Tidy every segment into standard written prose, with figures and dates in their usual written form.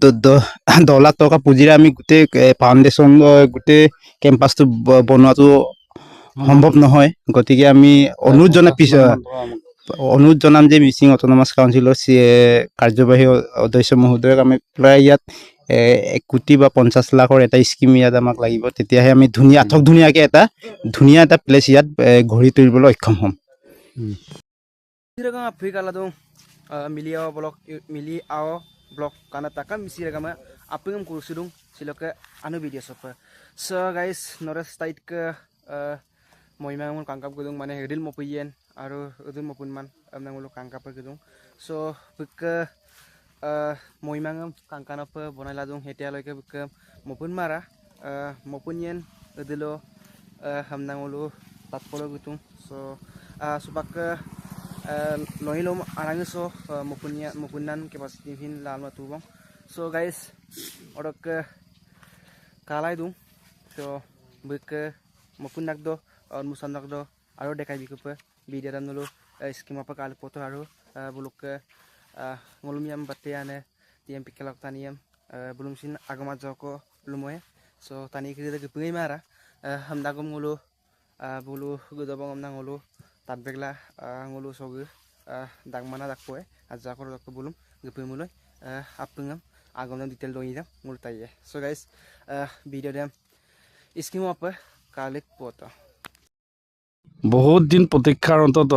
10 লাখ টকা পুঁজিৰে আমি গোটেই ফাউণ্ডেশ্যন গোটেই কেম্পাছটো বনোৱাটো সম্ভৱ নহয়। গতিকে আমি অনুৰোধ জনাম যে মিচিং অট'নমাছ কাউন্সিলৰ কাৰ্যবাহী অধ্যক্ষ মহোদয়ক আমি প্ৰায় ইয়াত 1 কোটি বা 50 লাখৰ এটা স্কিম ইয়াত আমাক লাগিব। তেতিয়াহে আমি ধুনীয়াকৈ এটা প্লেচ ইয়াত গঢ়ি তুলিবলৈ সক্ষম হ'ম। blog karena takkan misi agama apa yang kurusudung siloke anu video sopa so guys nores state ke moimangun kangkap gedung mana hedil mopuyen aru udun mopun man amnangulu kangkap gedung so buke moimangam kangkan apa bonai ladung hetia loike buke mopun mara mopunyen udilo hamnangulu tatpolo gedung so subake lohilom arangnya so mupunan capacity hin lalma tubong so guys orok ke kalai dung so beke mupunak do musanak do aro dekai bikupe bidaran dulu skim apa kali foto aro buluk ke ngolumiam bateane tiam pikelak taniam belum sin agama joko lumoe so tani kiri ke pengai mara hamdagum ngulu bulu godobong amna ngulu tatbegla ngulu sogu dagmana dakpoe ajakor dakpo bulum gepemuloi apengam agamna detail doida ngultaye so guys video dem scheme apa kalik poto বহুত দিন প্ৰতীক্ষাৰ অন্তত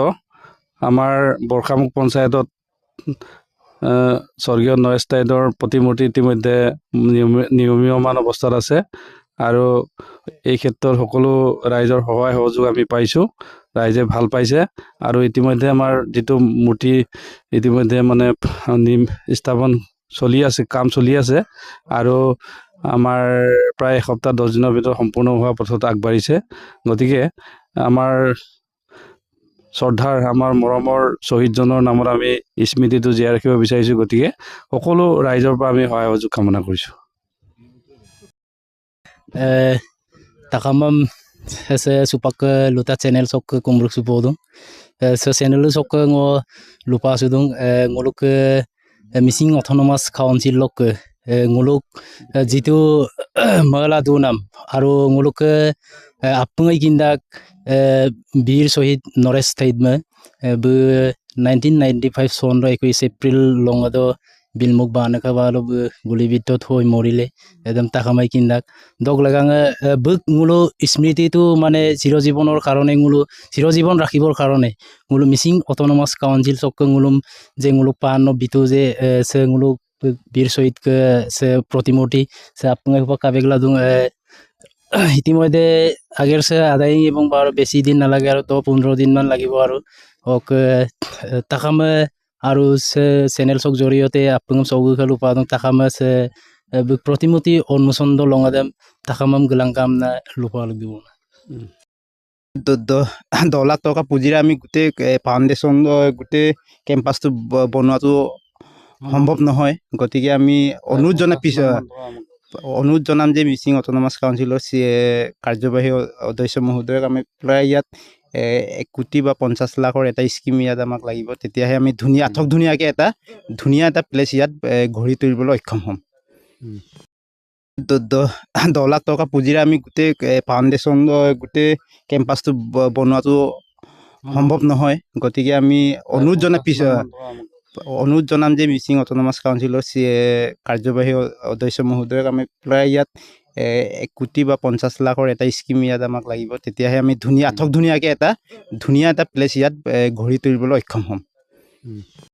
আমাৰ বৰখামুখ পঞ্চায়তত স্বৰ্গীয় নৰেষ্টাইডৰ প্ৰতিমূৰ্তি ইতিমধ্যে নিয়মীয়মান অৱস্থাত আছে আৰু এই ক্ষেত্ৰত সকলো ৰাইজৰ সহায় সহযোগ আমি পাইছোঁ। ৰাইজে ভাল পাইছে আৰু ইতিমধ্যে আমাৰ যেটো মূৰ্তি ইতিমধ্যে মানে স্থাপন চলি আছে কাম চলি আছে আৰু আমাৰ প্ৰায় এসপ্তাহ 10 দিনৰ ভিতৰত সম্পূৰ্ণ হোৱা পথত আগবাঢ়িছে। গতিকে আমাৰ শ্ৰদ্ধাৰ আমাৰ মৰমৰ শহীদজনৰ নামত আমি স্মৃতিটো জীয়াই ৰাখিব বিচাৰিছোঁ। গতিকে সকলো ৰাইজৰ পৰা আমি সহায় সহযোগ কামনা কৰিছোঁ। takamam se supak luta channel sok kumruk supodung se channel sok ngo lupa sudung ngoluk missing autonomous council lok ngoluk jitu mala dunam aro ngoluk apungai kindak bir sohid nores taidme bu 1995 son ro 21 april longado bilmuk bana ka balo gulibito thoi morile edam takamai kindak dog lagange buk ngulo smriti tu mane চিৰজীবনৰ কাৰণে ngulo চিৰজীবন ৰাখিবৰ কাৰণে ngulo missing autonomous council sok ngulum যে ngulo পানো বিটো যে সে ngulo বীর শহীদ কে সে প্রতিমূর্তি সে আপঙ্গে কাবেগলা দুং ইতিমধ্যে আগের সে আদায় এবং বারো বেশি দিন না লাগে আর 10-15 দিন মান লাগিব আৰু ok তাকামে আৰু সে চ্যানেল sok জৰিয়তে আপঙ্গম সৌগুখাল উপাদন তাকামে সে প্ৰতিমূৰ্তি উন্মোচন লঙাদেম তাকামাম গলাংকাম না লুপাল দিব 10 লাখ টকা পুঁজিৰে আমি গোটেই ফাউণ্ডেশ্যন গোটেই কেম্পাছটো বনোৱাটো সম্ভৱ নহয়। গতিকে আমি অনুৰোধ জনাম যে মিচিং অট'নমাছ কাউন্সিলৰ কাৰ্যবাহী অধ্যক্ষ মহোদয়ক আমি প্ৰায় ইয়াত 1 কোটি বা 50 লাখৰ এটা স্কিম ইয়াত আমাক লাগিব। তেতিয়াহে আমি ধুনীয়াকৈ এটা প্লেচ ইয়াত গঢ়ি তুলিবলৈ সক্ষম হ'ম। 10 লাখ টকা পুঁজিৰে আমি গোটেই ফাউণ্ডেশ্যন গোটেই কেম্পাছটো বনোৱাটো সম্ভৱ নহয়। গতিকে আমি অনুৰোধ জনাম যে মিচিং অট'নমাছ কাউন্সিলৰ কাৰ্যবাহী অধ্যক্ষ মহোদয়ক আমি প্ৰায় ইয়াত 1 কোটি বা 50 লাখৰ এটা স্কিম ইয়াত আমাক লাগিব। তেতিয়াহে আমি ধুনীয়াকৈ এটা প্লেচ ইয়াত গঢ়ি তুলিবলৈ সক্ষম হ'ম।